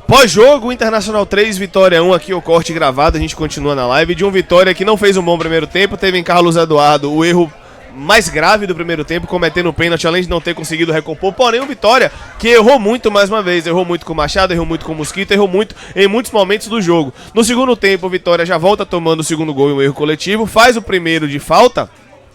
Pós-jogo, Internacional 3, Vitória 1, aqui o corte gravado, a gente continua na live, de um Vitória que não fez um bom primeiro tempo, teve em Carlos Eduardo o erro mais grave do primeiro tempo, cometendo o pênalti, além de não ter conseguido recompor, porém o Vitória que errou muito mais uma vez, errou muito com o Machado, errou muito com o Mosquito, errou muito em muitos momentos do jogo. No segundo tempo, o Vitória já volta tomando o segundo gol e um erro coletivo, faz o primeiro de falta,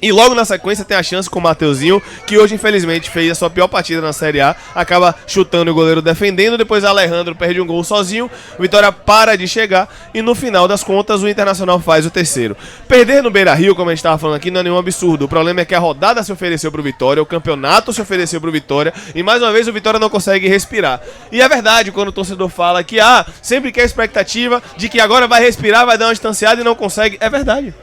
e logo na sequência tem a chance com o Mateuzinho, que hoje infelizmente fez a sua pior partida na Série A, acaba chutando e o goleiro defendendo, depois Alejandro perde um gol sozinho, o Vitória para de chegar e no final das contas o Internacional faz o terceiro. Perder no Beira-Rio, como a gente estava falando aqui, não é nenhum absurdo, o problema é que a rodada se ofereceu pro Vitória, o campeonato se ofereceu pro Vitória e mais uma vez o Vitória não consegue respirar. E é verdade quando o torcedor fala que sempre quer a expectativa de que agora vai respirar, vai dar uma distanciada e não consegue, é verdade.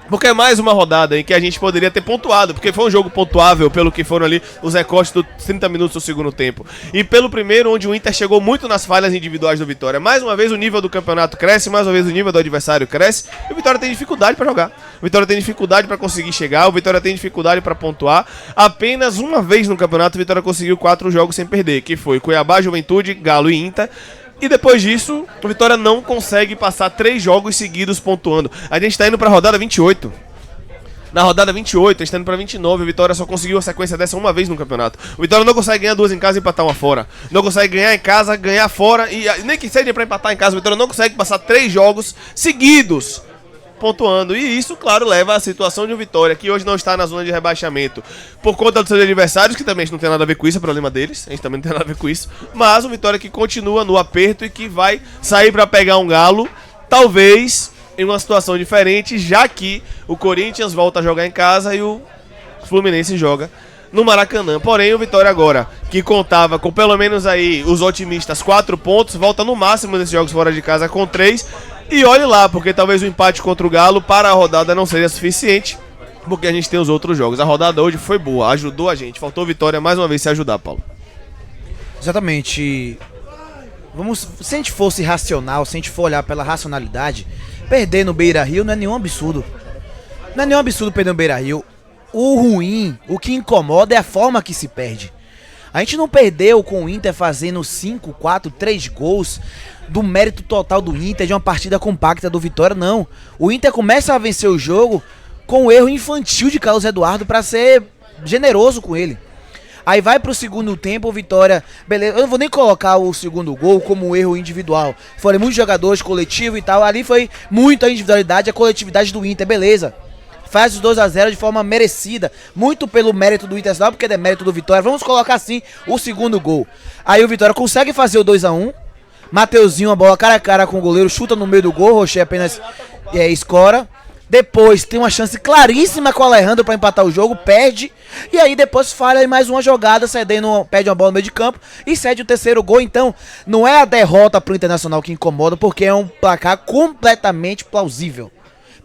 Porque é mais uma rodada em que a gente poderia ter pontuado, porque foi um jogo pontuável pelo que foram ali os recortes dos 30 minutos do segundo tempo. E pelo primeiro, onde o Inter chegou muito nas falhas individuais do Vitória. Mais uma vez o nível do campeonato cresce, mais uma vez o nível do adversário cresce, e o Vitória tem dificuldade para jogar. O Vitória tem dificuldade para conseguir chegar, o Vitória tem dificuldade para pontuar. Apenas uma vez no campeonato o Vitória conseguiu 4 jogos sem perder, que foi Cuiabá, Juventude, Galo e Inter. E depois disso, o Vitória não consegue passar 3 jogos seguidos pontuando. A gente tá indo pra rodada 28. Na rodada 28, a gente tá indo pra 29. O Vitória só conseguiu a sequência dessa uma vez no campeonato. O Vitória não consegue ganhar 2 em casa e empatar uma fora. Não consegue ganhar em casa, ganhar fora. E nem que seja pra empatar em casa, o Vitória não consegue passar 3 jogos seguidos pontuando, e isso, claro, leva à situação de um Vitória que hoje não está na zona de rebaixamento por conta dos seus adversários, que também não tem nada a ver com isso, é problema deles, a gente também não tem nada a ver com isso, mas um Vitória que continua no aperto e que vai sair para pegar um Galo, talvez em uma situação diferente, já que o Corinthians volta a jogar em casa e o Fluminense joga no Maracanã. Porém, o Vitória agora, que contava com pelo menos aí os otimistas 4 pontos, volta no máximo nesses jogos fora de casa com 3. E olhe lá, porque talvez o empate contra o Galo para a rodada não seja suficiente, porque a gente tem os outros jogos. A rodada hoje foi boa, ajudou a gente. Faltou Vitória mais uma vez se ajudar, Paulo. Exatamente. Se a gente fosse racional, se a gente for olhar pela racionalidade, perder no Beira-Rio não é nenhum absurdo. Não é nenhum absurdo perder no Beira-Rio. O ruim, o que incomoda é a forma que se perde. A gente não perdeu com o Inter fazendo 5, 4, 3 gols do mérito total do Inter, de uma partida compacta do Vitória, não. O Inter começa a vencer o jogo com o erro infantil de Carlos Eduardo para ser generoso com ele. Aí vai pro segundo tempo, o Vitória, beleza, eu não vou nem colocar o segundo gol como um erro individual. Foram muitos jogadores, coletivo e tal, ali foi muita individualidade, a coletividade do Inter, beleza. Faz os 2-0 de forma merecida, muito pelo mérito do Internacional, porque é mérito do Vitória. Vamos colocar assim o segundo gol. Aí o Vitória consegue fazer o 2-1. Mateuzinho, a bola cara a cara com o goleiro, chuta no meio do gol, Rocher apenas escora. Depois tem uma chance claríssima com o Alejandro para empatar o jogo, perde. E aí depois falha em mais uma jogada, perde uma bola no meio de campo e cede o terceiro gol. Então não é a derrota pro Internacional que incomoda, porque é um placar completamente plausível.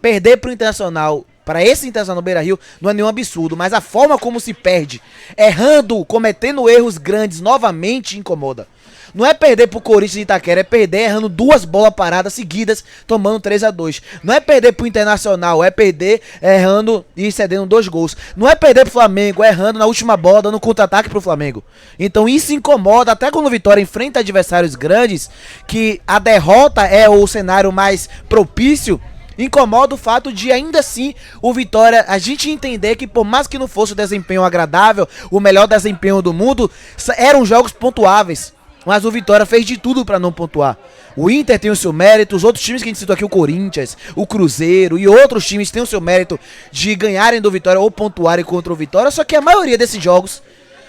Perder pro Internacional, para esse Internacional no Beira-Rio, não é nenhum absurdo, mas a forma como se perde, errando, cometendo erros grandes novamente, incomoda. Não é perder pro Corinthians de Itaquera, é perder errando 2 bolas paradas seguidas, tomando 3-2. Não é perder pro Internacional, é perder errando e cedendo 2 gols. Não é perder pro Flamengo, errando na última bola, dando contra-ataque pro Flamengo. Então isso incomoda, até quando o Vitória enfrenta adversários grandes, que a derrota é o cenário mais propício. Incomoda o fato de ainda assim o Vitória, a gente entender que por mais que não fosse o desempenho agradável, o melhor desempenho do mundo, eram jogos pontuáveis. Mas o Vitória fez de tudo para não pontuar. O Inter tem o seu mérito, os outros times que a gente citou aqui, o Corinthians, o Cruzeiro e outros times têm o seu mérito de ganharem do Vitória ou pontuarem contra o Vitória. Só que a maioria desses jogos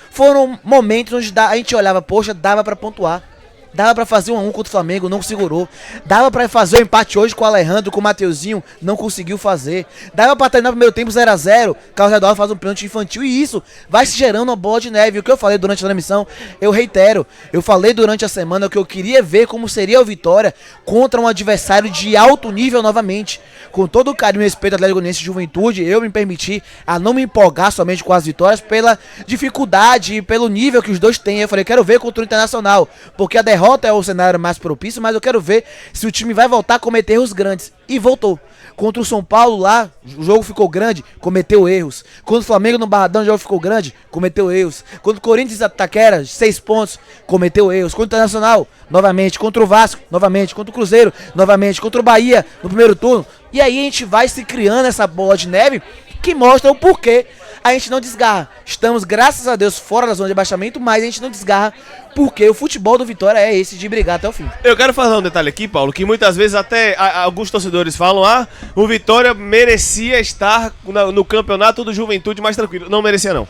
foram momentos onde a gente olhava, poxa, dava para pontuar. Dava pra fazer 1-1 contra o Flamengo, não segurou. Dava pra fazer o empate hoje com o Alejandro, com o Mateuzinho, não conseguiu fazer. Dava pra terminar o primeiro tempo 0-0, Carlos Eduardo faz um pênalti infantil e isso vai se gerando uma bola de neve. O que eu falei durante a transmissão, eu reitero. Eu falei durante a semana que eu queria ver como seria o Vitória contra um adversário de alto nível novamente. Com todo o carinho e respeito ao Atlético Goianiense de Juventude, eu me permiti a não me empolgar somente com as vitórias pela dificuldade e pelo nível que os dois têm. Eu falei, quero ver contra o Internacional, porque a derrota é o cenário mais propício, mas eu quero ver se o time vai voltar a cometer erros grandes. E voltou. Contra o São Paulo lá, o jogo ficou grande, cometeu erros. Contra o Flamengo no Barradão, o jogo ficou grande, cometeu erros. Contra o Corinthians e Itaquera, 6 pontos, cometeu erros. Contra o Internacional, novamente. Contra o Vasco, novamente. Contra o Cruzeiro, novamente. Contra o Bahia, no primeiro turno. E aí a gente vai se criando essa bola de neve que mostra o porquê a gente não desgarra. Estamos, graças a Deus, fora da zona de abaixamento, mas a gente não desgarra porque o futebol do Vitória é esse de brigar até o fim. Eu quero falar um detalhe aqui, Paulo, que muitas vezes até alguns torcedores falam: o Vitória merecia estar no campeonato do Juventude mais tranquilo. Não merecia, não.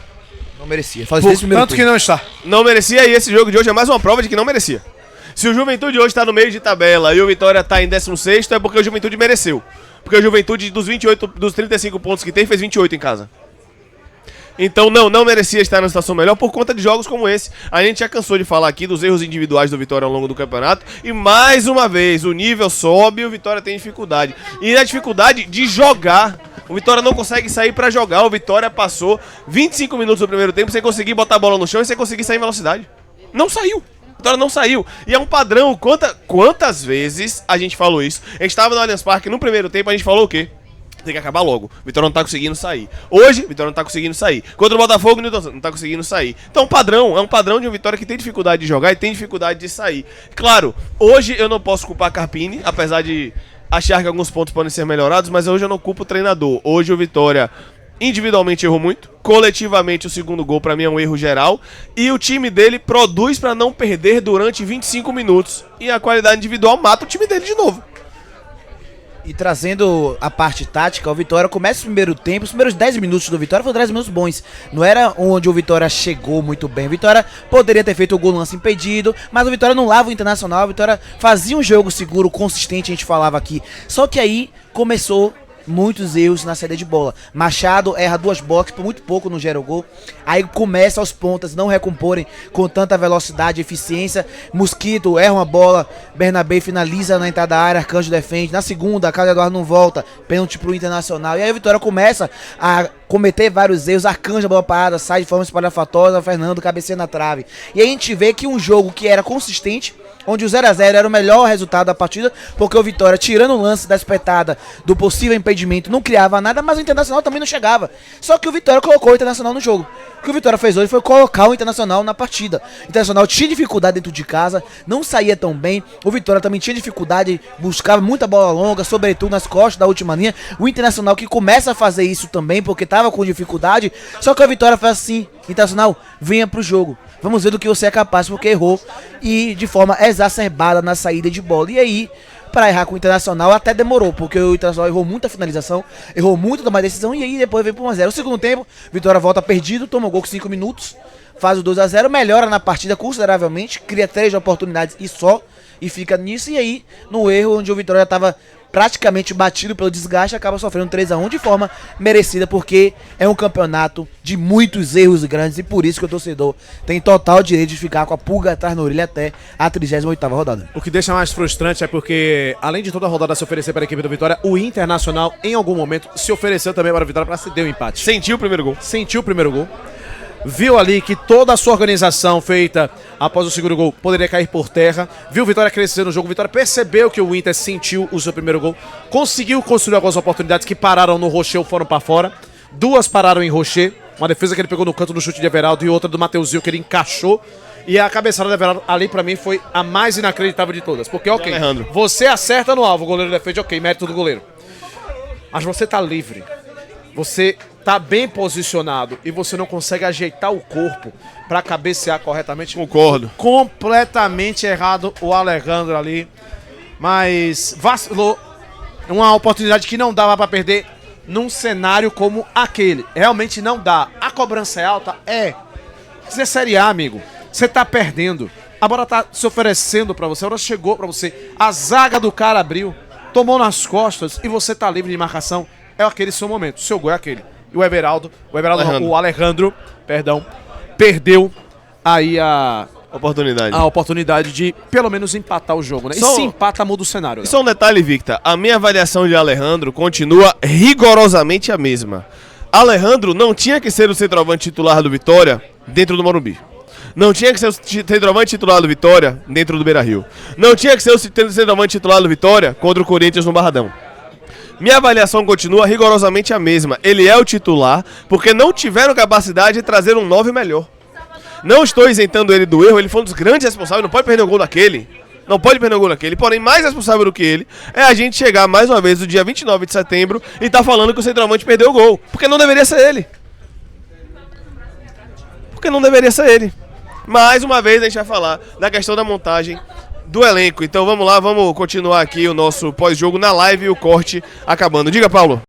Não merecia. Faz isso Tanto tudo. que não está. Não merecia, e esse jogo de hoje é mais uma prova de que não merecia. Se o Juventude hoje está no meio de tabela e o Vitória está em 16º, é porque o Juventude mereceu. Porque o Juventude, dos 35 pontos que tem, fez 28 em casa. Então não merecia estar na situação melhor por conta de jogos como esse. A gente já cansou de falar aqui dos erros individuais do Vitória ao longo do campeonato. E mais uma vez, o nível sobe e o Vitória tem dificuldade. E na dificuldade de jogar. O Vitória não consegue sair pra jogar. O Vitória passou 25 minutos do primeiro tempo sem conseguir botar a bola no chão e sem conseguir sair em velocidade. Não saiu. O Vitória não saiu. E é um padrão. Quantas vezes a gente falou isso? A gente tava no Allianz Parque no primeiro tempo, a gente falou o quê? Tem que acabar logo. O Vitória não tá conseguindo sair. Hoje, o Vitória não tá conseguindo sair. Contra o Botafogo, não tá conseguindo sair. Então é um padrão de um Vitória que tem dificuldade de jogar e tem dificuldade de sair. Claro, hoje eu não posso culpar Carpini, apesar de achar que alguns pontos podem ser melhorados, mas hoje eu não culpo o treinador. Hoje o Vitória individualmente errou muito, coletivamente o segundo gol pra mim é um erro geral, e o time dele produz pra não perder durante 25 minutos. E a qualidade individual mata o time dele de novo. E trazendo a parte tática, o Vitória começa o primeiro tempo, os primeiros 10 minutos do Vitória foram 10 minutos bons. Não era onde o Vitória chegou muito bem. O Vitória poderia ter feito o gol lance impedido, mas o Vitória não lava o Internacional. O Vitória fazia um jogo seguro, consistente, a gente falava aqui. Só que aí começou muitos erros na saída de bola. Machado erra 2 bolas, por muito pouco não gera o gol. Aí começa aos pontas não recomporem com tanta velocidade e eficiência. Mosquito erra uma bola, Bernabé finaliza na entrada da área, Arcanjo defende. Na segunda, Carlos Eduardo não volta, pênalti pro Internacional. E aí a Vitória começa a cometer vários erros. Arcanjo, a bola parada, sai de forma espalhafatosa, Fernando cabeceia na trave. E aí a gente vê que um jogo que era consistente, onde o 0x0 era o melhor resultado da partida, porque o Vitória, tirando o lance da espetada do possível impedimento, não criava nada, mas o Internacional também não chegava. Só que o Vitória colocou o Internacional no jogo. O que o Vitória fez hoje foi colocar o Internacional na partida. O Internacional tinha dificuldade dentro de casa, não saía tão bem. O Vitória também tinha dificuldade, buscava muita bola longa, sobretudo nas costas da última linha. O Internacional que começa a fazer isso também, porque estava com dificuldade. Só que a Vitória faz assim: Internacional, venha pro jogo. Vamos ver do que você é capaz, porque errou e de forma exacerbada na saída de bola. E aí, pra errar com o Internacional até demorou, porque o Internacional errou muita finalização, errou muito da decisão, e aí depois veio pro 1x0. O segundo tempo, Vitória volta perdido, toma o gol com 5 minutos, faz o 2x0, melhora na partida consideravelmente, cria 3 oportunidades e fica nisso. E aí, no erro, onde o Vitória já tava praticamente batido pelo desgaste, acaba sofrendo 3x1 de forma merecida, porque é um campeonato de muitos erros grandes, e por isso que o torcedor tem total direito de ficar com a pulga atrás na orelha até a 38ª rodada. O que deixa mais frustrante é porque, além de toda a rodada se oferecer para a equipe do Vitória, o Internacional, em algum momento, se ofereceu também para o Vitória para ceder o empate. Sentiu o primeiro gol. Sentiu o primeiro gol. Viu ali que toda a sua organização feita após o segundo gol poderia cair por terra. Viu o Vitória crescer no jogo. O Vitória percebeu que o Inter sentiu o seu primeiro gol. Conseguiu construir algumas oportunidades que pararam no Rocher ou foram para fora. 2 pararam em Rocher. Uma defesa que ele pegou no canto do chute de Everaldo e outra do Mateuzinho que ele encaixou. E a cabeçada do Everaldo ali pra mim foi a mais inacreditável de todas. Porque, ok, Alejandro, você acerta no alvo, o goleiro defende, ok, mérito do goleiro. Mas você tá livre. Você tá bem posicionado e você não consegue ajeitar o corpo pra cabecear corretamente. Concordo. Completamente errado o Alejandro ali. Mas vacilou. Uma oportunidade que não dava pra perder num cenário como aquele. Realmente não dá. A cobrança é alta? É. Isso é Série A, amigo. Você tá perdendo. A bola tá se oferecendo pra você. A bola chegou pra você. A zaga do cara abriu. Tomou nas costas e você tá livre de marcação. É aquele seu momento. O seu gol é aquele. E o Alejandro, perdeu aí a oportunidade de pelo menos empatar o jogo, né? E se empata, muda o cenário. Né? Só um detalhe, Victor. A minha avaliação de Alejandro continua rigorosamente a mesma. Alejandro não tinha que ser o centroavante titular do Vitória dentro do Morumbi. Não tinha que ser o centroavante titular do Vitória dentro do Beira-Rio. Não tinha que ser o centroavante titular do Vitória contra o Corinthians no Barradão. Minha avaliação continua rigorosamente a mesma. Ele é o titular porque não tiveram capacidade de trazer um 9 melhor. Não estou isentando ele do erro, ele foi um dos grandes responsáveis, não pode perder o gol daquele. Não pode perder o gol daquele. Porém, mais responsável do que ele é a gente chegar mais uma vez no dia 29 de setembro e tá falando que o centroavante perdeu o gol. Porque não deveria ser ele. Porque não deveria ser ele. Mais uma vez a gente vai falar da questão da montagem do elenco. Então vamos lá, vamos continuar aqui o nosso pós-jogo na live e o corte acabando. Diga, Paulo.